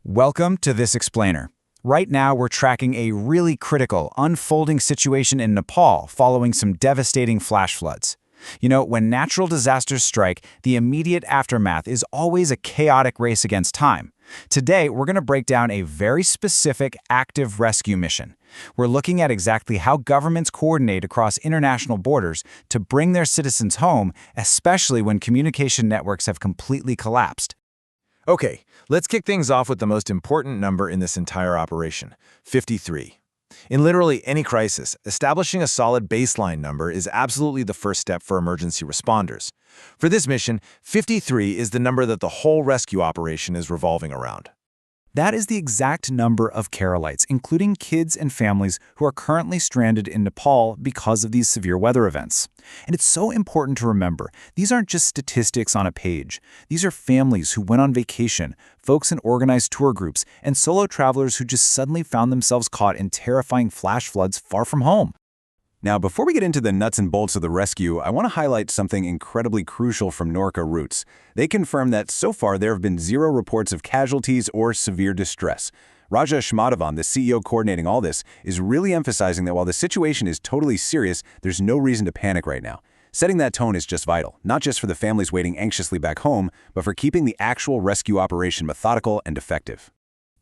Welcome to This Explainer. Right now, we're tracking a really critical, unfolding situation in Nepal following some devastating flash floods. You know, when natural disasters strike, the immediate aftermath is always a chaotic race against time. Today, we're going to break down a very specific active rescue mission. We're looking at exactly how governments coordinate across international borders to bring their citizens home, especially when communication networks have completely collapsed. Okay, let's kick things off with the most important number in this entire operation, 53. In literally any crisis, establishing a solid baseline number is absolutely the first step for emergency responders. For this mission, 53 is the number that the whole rescue operation is revolving around. That is the exact number of Keralites, including kids and families who are currently stranded in Nepal because of these severe weather events. And it's so important to remember, these aren't just statistics on a page. These are families who went on vacation, folks in organized tour groups, and solo travelers who just suddenly found themselves caught in terrifying flash floods far from home. Now, before we get into the nuts and bolts of the rescue, I want to highlight something incredibly crucial from NORKA Roots. They confirm that so far there have been 0 reports of casualties or severe distress. Rajesh Madhavan, the CEO coordinating all this, is really emphasizing that while the situation is totally serious, there's no reason to panic right now. Setting that tone is just vital, not just for the families waiting anxiously back home, but for keeping the actual rescue operation methodical and effective.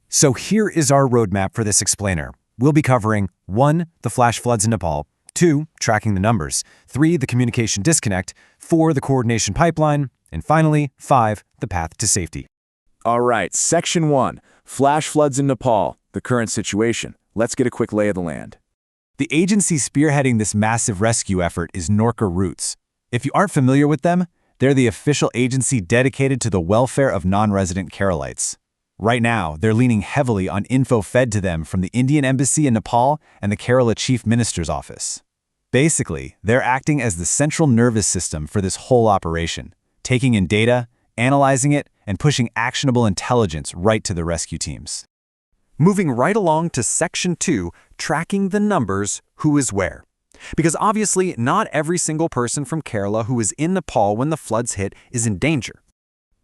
So here is our roadmap for This Explainer. We'll be covering 1. The flash floods in Nepal. 2. Tracking the numbers. 3. The communication disconnect. 4. The coordination pipeline. And finally, 5. The path to safety. All right, Section 1, flash floods in Nepal, the current situation. Let's get a quick lay of the land. The agency spearheading this massive rescue effort is NORKA Roots. If you aren't familiar with them, they're the official agency dedicated to the welfare of non-resident Keralites. Right now, they're leaning heavily on info fed to them from the Indian Embassy in Nepal and the Kerala Chief Minister's Office. Basically, they're acting as the central nervous system for this whole operation, taking in data, analyzing it, and pushing actionable intelligence right to the rescue teams. Moving right along to Section 2, tracking the numbers, who is where. Because obviously, not every single person from Kerala who was in Nepal when the floods hit is in danger.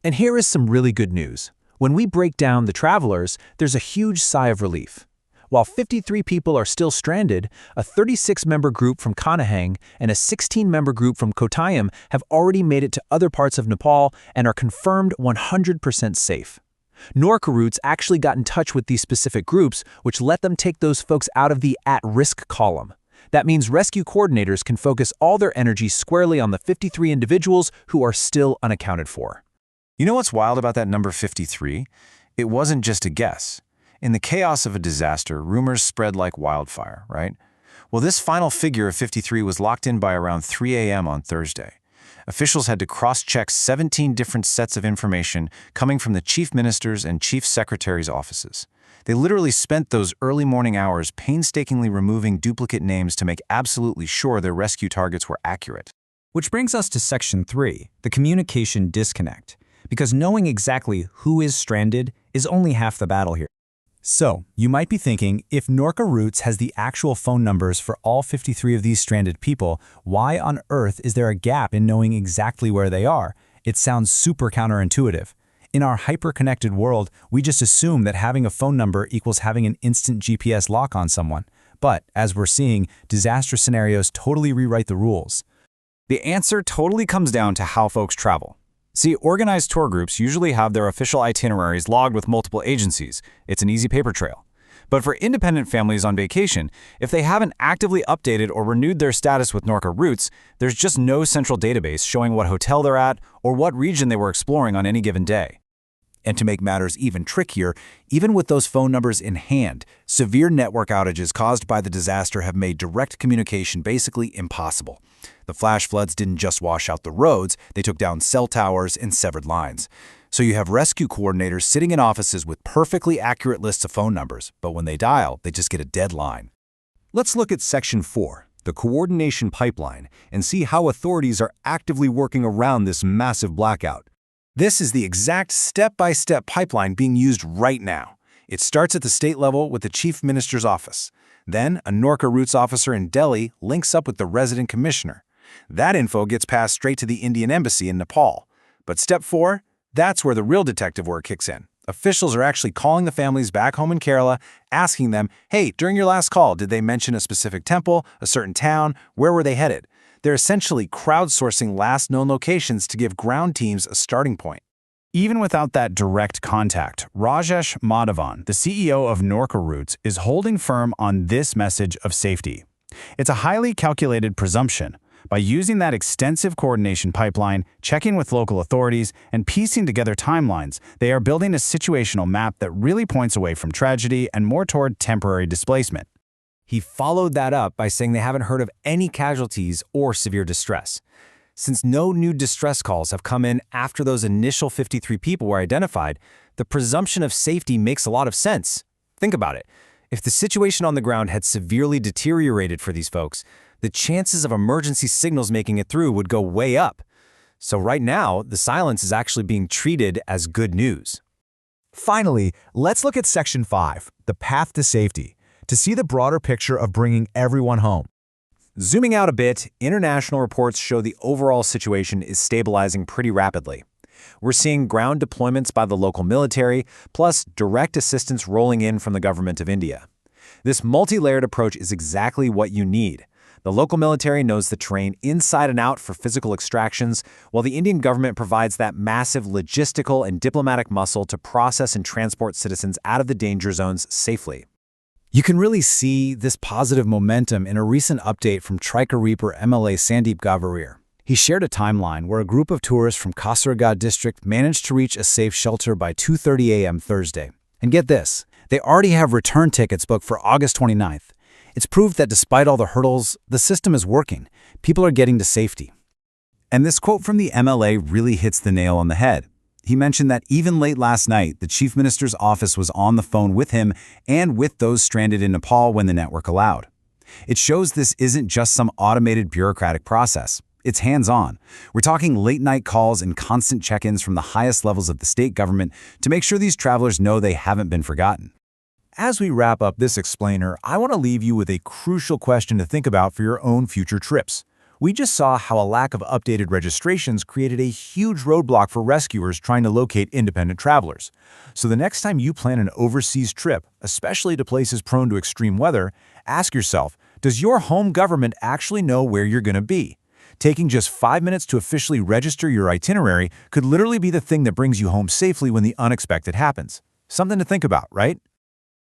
And here is some really good news. When we break down the travelers, there's a huge sigh of relief. While 53 people are still stranded, a 36-member group from Kanahang and a 16-member group from Kottayam have already made it to other parts of Nepal and are confirmed 100% safe. NORKA Roots actually got in touch with these specific groups, which let them take those folks out of the at-risk column. That means rescue coordinators can focus all their energy squarely on the 53 individuals who are still unaccounted for. You know what's wild about that number 53? It wasn't just a guess. In the chaos of a disaster, rumors spread like wildfire, right? Well, this final figure of 53 was locked in by around 3 a.m. on Thursday. Officials had to cross-check 17 different sets of information coming from the chief minister's and chief secretary's offices. They literally spent those early morning hours painstakingly removing duplicate names to make absolutely sure their rescue targets were accurate. Which brings us to Section 3, the communication disconnect. Because knowing exactly who is stranded is only half the battle here. So, you might be thinking, if NORKA Roots has the actual phone numbers for all 53 of these stranded people, why on earth is there a gap in knowing exactly where they are? It sounds super counterintuitive. In our hyper-connected world, we just assume that having a phone number equals having an instant GPS lock on someone. But, as we're seeing, disaster scenarios totally rewrite the rules. The answer totally comes down to how folks travel. See, organized tour groups usually have their official itineraries logged with multiple agencies. It's an easy paper trail. But for independent families on vacation, if they haven't actively updated or renewed their status with NORKA Roots, there's just no central database showing what hotel they're at or what region they were exploring on any given day. And to make matters even trickier, even with those phone numbers in hand, severe network outages caused by the disaster have made direct communication basically impossible. The flash floods didn't just wash out the roads, they took down cell towers and severed lines. So you have rescue coordinators sitting in offices with perfectly accurate lists of phone numbers, but when they dial, they just get a dead line. Let's look at Section 4, the coordination pipeline, and see how authorities are actively working around this massive blackout. This is the exact step-by-step pipeline being used right now. It starts at the state level with the Chief Minister's Office. Then, a NORKA Roots officer in Delhi links up with the resident commissioner. That info gets passed straight to the Indian Embassy in Nepal. But step 4, that's where the real detective work kicks in. Officials are actually calling the families back home in Kerala, asking them, hey, during your last call, did they mention a specific temple, a certain town? Where were they headed? They're essentially crowdsourcing last known locations to give ground teams a starting point. Even without that direct contact, Rajesh Madhavan, the CEO of NORKA Roots, is holding firm on this message of safety. It's a highly calculated presumption. By using that extensive coordination pipeline, checking with local authorities, and piecing together timelines, they are building a situational map that really points away from tragedy and more toward temporary displacement. He followed that up by saying they haven't heard of any casualties or severe distress. Since no new distress calls have come in after those initial 53 people were identified, the presumption of safety makes a lot of sense. Think about it. If the situation on the ground had severely deteriorated for these folks, the chances of emergency signals making it through would go way up. So right now, the silence is actually being treated as good news. Finally, let's look at Section 5, the path to safety, to see the broader picture of bringing everyone home. Zooming out a bit, international reports show the overall situation is stabilizing pretty rapidly. We're seeing ground deployments by the local military, plus direct assistance rolling in from the government of India. This multi-layered approach is exactly what you need. The local military knows the terrain inside and out for physical extractions, while the Indian government provides that massive logistical and diplomatic muscle to process and transport citizens out of the danger zones safely. You can really see this positive momentum in a recent update from Trika Reaper MLA Sandeep Gavarir. He shared a timeline where a group of tourists from Kasaragod district managed to reach a safe shelter by 2:30 a.m. Thursday. And get this, they already have return tickets booked for August 29th. It's proof that despite all the hurdles, the system is working. People are getting to safety. And this quote from the MLA really hits the nail on the head. He mentioned that even late last night, the Chief Minister's office was on the phone with him and with those stranded in Nepal when the network allowed. It shows this isn't just some automated bureaucratic process. It's hands-on. We're talking late-night calls and constant check-ins from the highest levels of the state government to make sure these travelers know they haven't been forgotten. As we wrap up this explainer, I want to leave you with a crucial question to think about for your own future trips. We just saw how a lack of updated registrations created a huge roadblock for rescuers trying to locate independent travelers. So the next time you plan an overseas trip, especially to places prone to extreme weather, ask yourself, does your home government actually know where you're going to be? Taking just 5 minutes to officially register your itinerary could literally be the thing that brings you home safely when the unexpected happens. Something to think about, right?